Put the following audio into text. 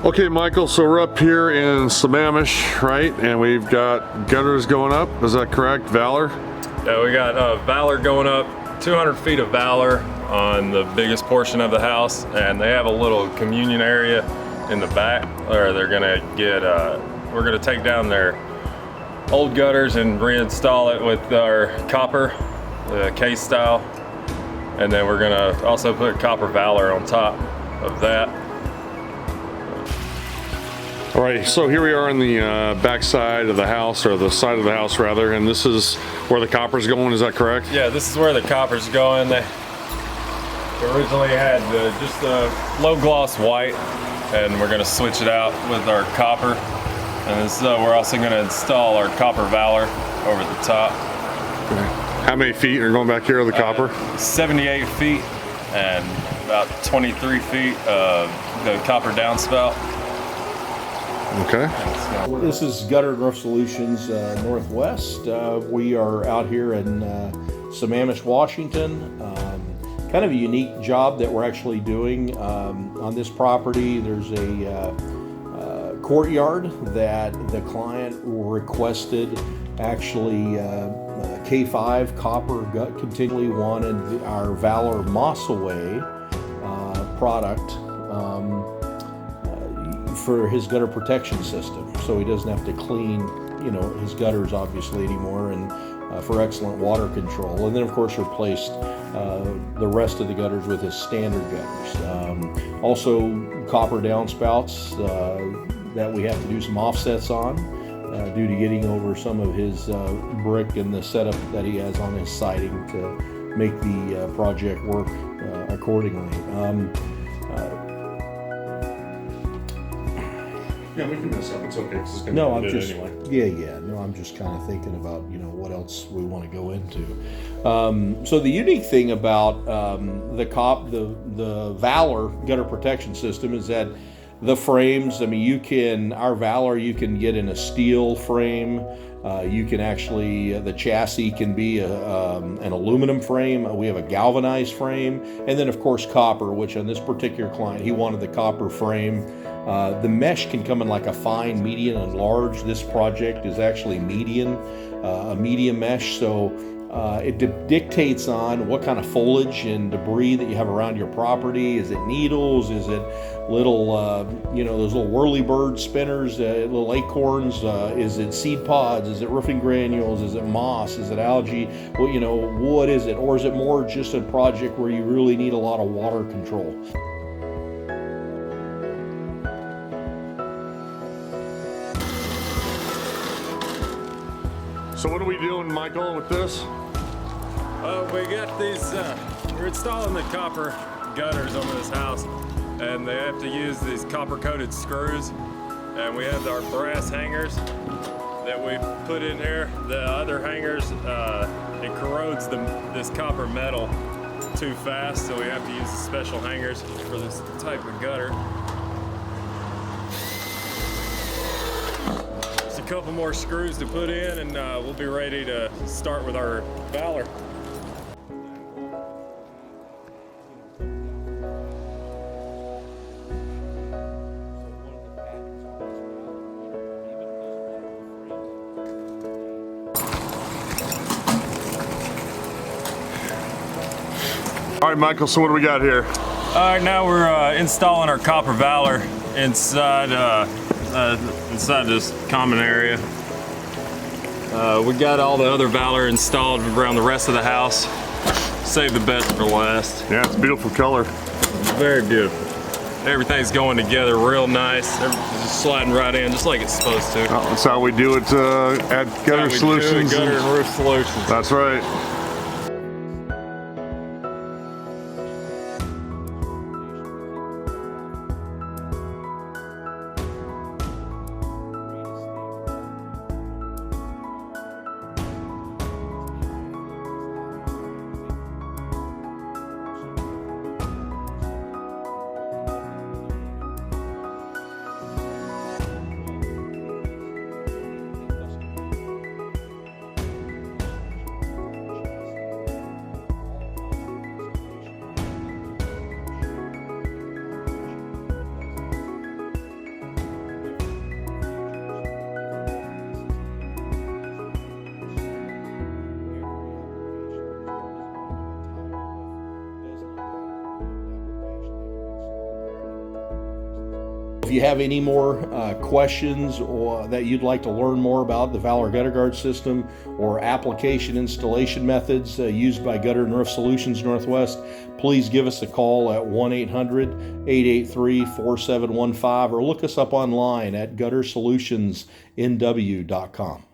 Okay, Michael, so we're up here in Sammamish, right? And we've got gutters going up, is that correct? Valor? Yeah, we got Valor going up, 200 feet of Valor on the biggest portion of the house, and they have a little communion area in the back where they're gonna get, we're gonna take down their old gutters and reinstall it with our copper, the case style, and then we're gonna also put copper Valor on top of that. All right, so here we are on the back side of the house, or the side of the house rather, and this is where the copper's going, is that correct? Yeah, this is where the copper's going. They originally had just a low gloss white, and we're gonna switch it out with our copper. And this, we're also gonna install our copper Valor over the top. Okay. How many feet are going back here of the copper? 78 feet and about 23 feet of the copper downspout. Okay. This is Gutter&Roof Solutions Northwest. We are out here in Sammamish, Washington. Kind of a unique job that we're actually doing on this property. There's a courtyard that the client requested, actually K5 copper gut continually wanted our Valor Moss Away product for his gutter protection system, so he doesn't have to clean, you know, his gutters obviously anymore, and for excellent water control. And then of course replaced the rest of the gutters with his standard gutters. Also copper downspouts that we have to do some offsets on due to getting over some of his brick and the setup that he has on his siding to make the project work accordingly. Yeah, we can mess up. It's okay. It's gonna No, I'm be just anyway. yeah. No, I'm just kind of thinking about, you know, what else we want to go into. So the unique thing about the Valor gutter protection system is that the frames. I mean, our Valor you can get in a steel frame. You can actually the chassis can be an aluminum frame. We have a galvanized frame, and then of course copper, which on this particular client he wanted the copper frame. The mesh can come in like a fine, medium, and large. This project is actually medium, a medium mesh, so it dictates on what kind of foliage and debris that you have around your property. Is it needles? Is it little, you know, those little whirlybird spinners, little acorns? Is it seed pods? Is it roofing granules? Is it moss? Is it algae? Well, you know, what is it? Or is it more just a project where you really need a lot of water control? So what are we doing, Michael, with this? We got these, we're installing the copper gutters on this house, and they have to use these copper coated screws, and we have our brass hangers that we put in here. The other hangers, it corrodes this copper metal too fast, so we have to use special hangers for this type of gutter. A couple more screws to put in, and we'll be ready to start with our Valor. All right, Michael, so what do we got here? All right, now we're installing our copper Valor inside this common area. We got all the other Valor installed around the rest of the house. save the best for last. Yeah, it's a beautiful color. Very beautiful. Everything's going together real nice. Everything's just sliding right in, just like it's supposed to. Oh, that's how we do it at Gutter Solutions. Gutter and Roof Solutions. That's right. If you have any more questions or that you'd like to learn more about the Valor Gutter Guard system or application installation methods used by Gutter and Roof Solutions Northwest, please give us a call at 1-800-883-4715 or look us up online at guttersolutionsnw.com.